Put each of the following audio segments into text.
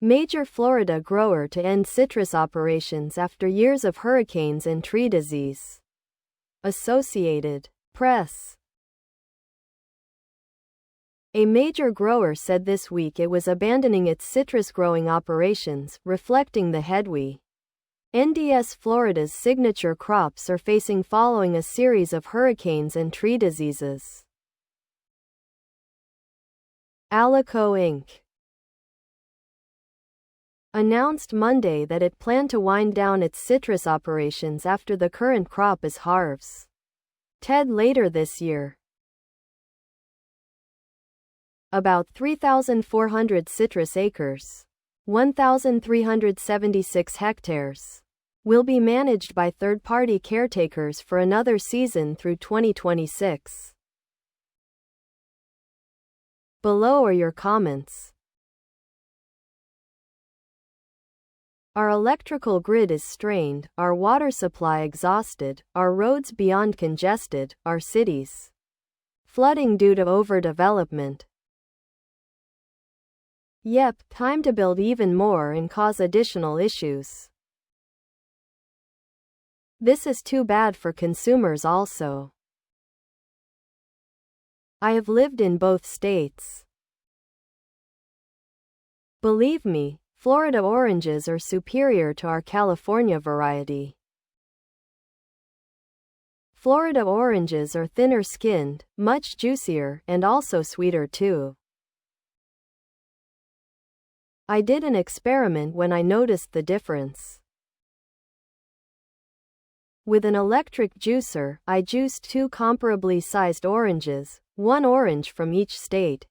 Major Florida grower to end citrus operations after years of hurricanes and tree disease. Associated Press. A major grower said this week it was abandoning its citrus growing operations, reflecting the headwind NDS Florida's signature crops are facing following a series of hurricanes and tree diseases. Alico Inc. announced Monday that it planned to wind down its citrus operations after the current crop is harvested later this year. About 3,400 citrus acres, 1,376 hectares, will be managed by third-party caretakers for another season through 2026. Below are your comments. Our electrical grid is strained, our water supply exhausted, our roads beyond congested, our cities flooding due to overdevelopment. Yep, time to build even more and cause additional issues. This is too bad for consumers also. I have lived in both states. Believe me, Florida oranges are superior to our California variety. Florida oranges are thinner skinned, much juicier, and also sweeter too. I did an experiment when I noticed the difference. With an electric juicer, I juiced 2 comparably sized oranges, 1 orange from each state.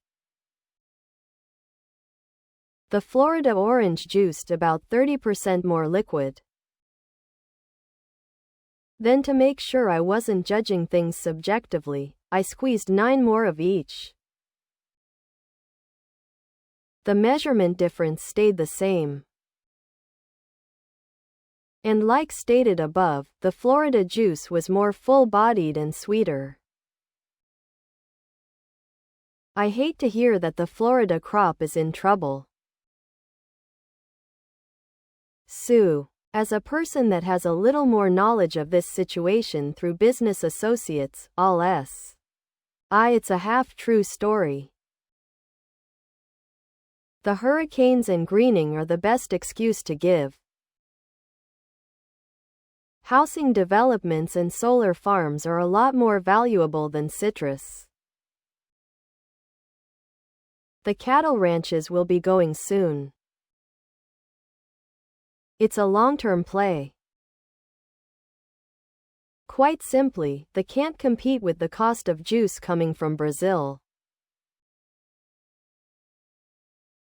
The Florida orange juiced about 30% more liquid. Then, to make sure I wasn't judging things subjectively, I squeezed 9 more of each. The measurement difference stayed the same. And like stated above, the Florida juice was more full-bodied and sweeter. I hate to hear that the crop is in trouble. Sue. As a person that has a little more knowledge of this situation through business associates, it's a half-true story. The hurricanes and greening are the best excuse to give. Housing developments and solar farms are a lot more valuable than citrus. The cattle ranches will be going soon. It's a long-term play. Quite simply, they can't compete with the cost of juice coming from Brazil.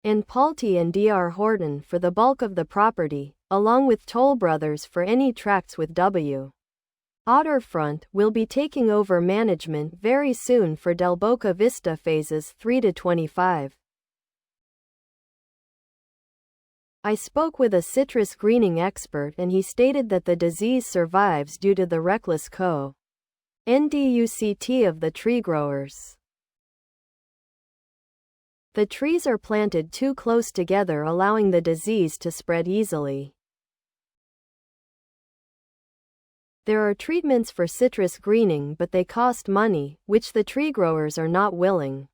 And Pulte and Dr. Horton for the bulk of the property, along with Toll Brothers for any tracts with W. Waterfront, will be taking over management very soon for Del Boca Vista phases 3 to 25. I spoke with a citrus greening expert and he stated that the disease survives due to the reckless conduct of the tree growers. The trees are planted too close together, allowing the disease to spread easily. There are treatments for citrus greening, but they cost money, which the tree growers are not willing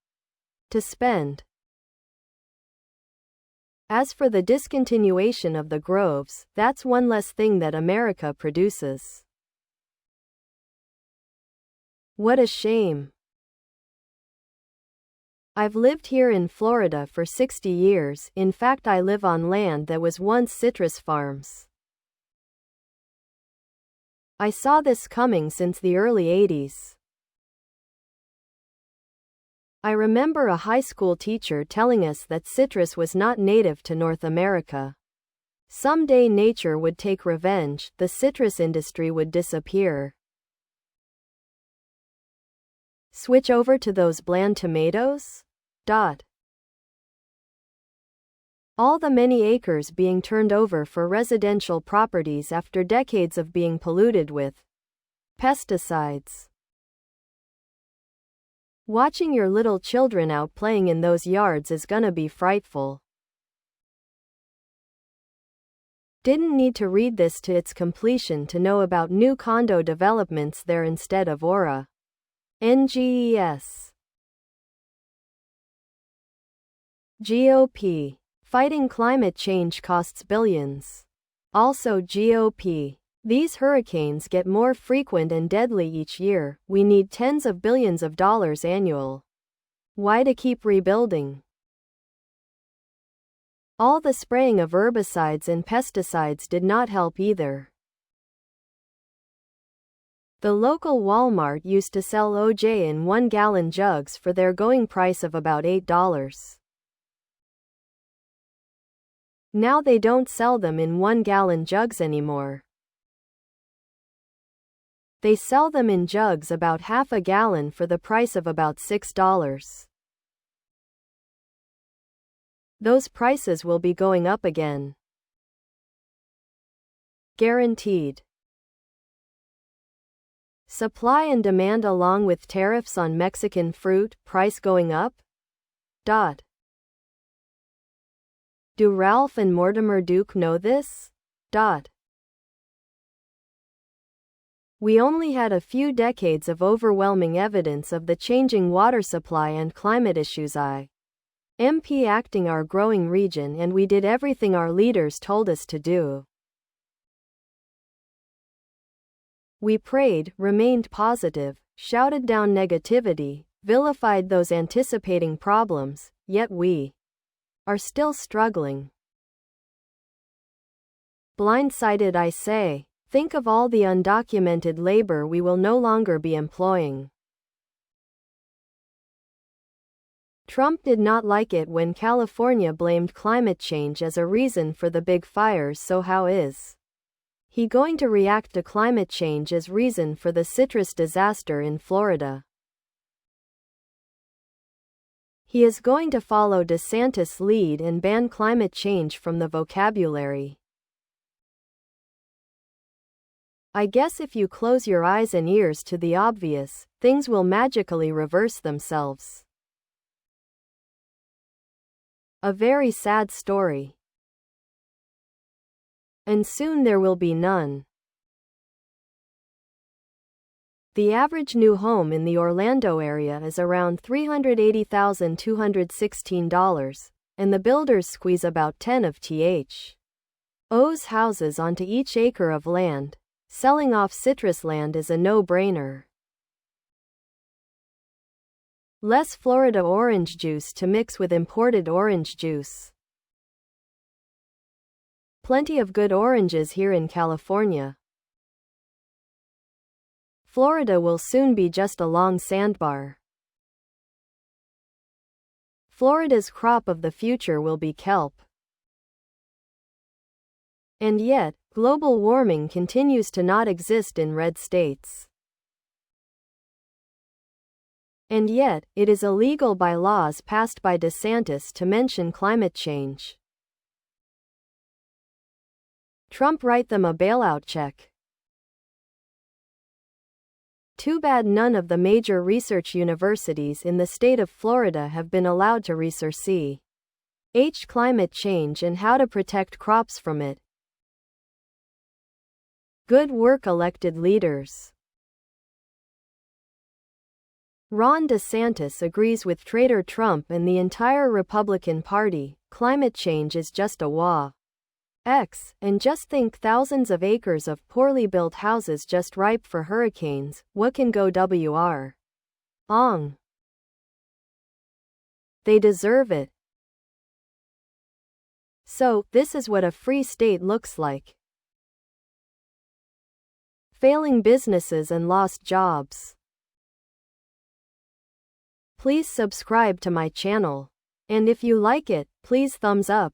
to spend. As for the discontinuation of the groves, that's one less thing that America produces. What a shame. I've lived here in Florida for 60 years, in fact I live on land that was once citrus farms. I saw this coming since the early 80s. I remember a high school teacher telling us that citrus was not native to North America. Someday nature would take revenge, the citrus industry would disappear. Switch over to those bland tomatoes? All the many acres being turned over for residential properties after decades of being polluted with pesticides. Watching your little children out playing in those yards is gonna be frightful. Didn't need to read this to its completion to know about new condo developments there instead of aura. NGES. GOP. Fighting climate change costs billions. Also GOP. These hurricanes get more frequent and deadly each year. We need tens of billions of dollars annual. Why to keep rebuilding? All the spraying of herbicides and pesticides did not help either. The local Walmart used to sell OJ in 1-gallon jugs for their going price of about $8. Now they don't sell them in 1-gallon jugs anymore. They sell them in jugs about half a gallon for the price of about $6. Those prices will be going up again. Guaranteed. Supply and demand along with tariffs on Mexican fruit, price going up? Do Ralph and Mortimer Duke know this? We only had a few decades of overwhelming evidence of the changing water supply and climate issues. MP acting our growing region, and we did everything our leaders told us to do. We prayed, remained positive, shouted down negativity, vilified those anticipating problems, yet we are still struggling. Blindsided, I say. Think of all the undocumented labor we will no longer be employing. Trump did not like it when California blamed climate change as a reason for the big fires, so how is he going to react to climate change as reason for the citrus disaster in Florida? He is going to follow DeSantis' lead and ban climate change from the vocabulary. I guess if you close your eyes and ears to the obvious, things will magically reverse themselves. A very sad story. And soon there will be none. The average new home in the Orlando area is around $380,216, and the builders squeeze about 10 of those houses onto each acre of land. Selling off citrus land is a no-brainer. Less Florida orange juice to mix with imported orange juice. Plenty of good oranges here in California. Florida will soon be just a long sandbar. Florida's crop of the future will be kelp. And yet, global warming continues to not exist in red states. And yet, it is illegal by laws passed by DeSantis to mention climate change. Trump write them a bailout check. Too bad none of the major research universities in the state of Florida have been allowed to research climate change and how to protect crops from it. Good work, elected leaders. Ron DeSantis agrees with Trader Trump and the entire Republican Party. Climate change is just a and just think, thousands of acres of poorly built houses just ripe for hurricanes. What can go wrong? They deserve it. So, this is what a free state looks like. Failing businesses and lost jobs. Please subscribe to my channel. And if you like it, please thumbs up.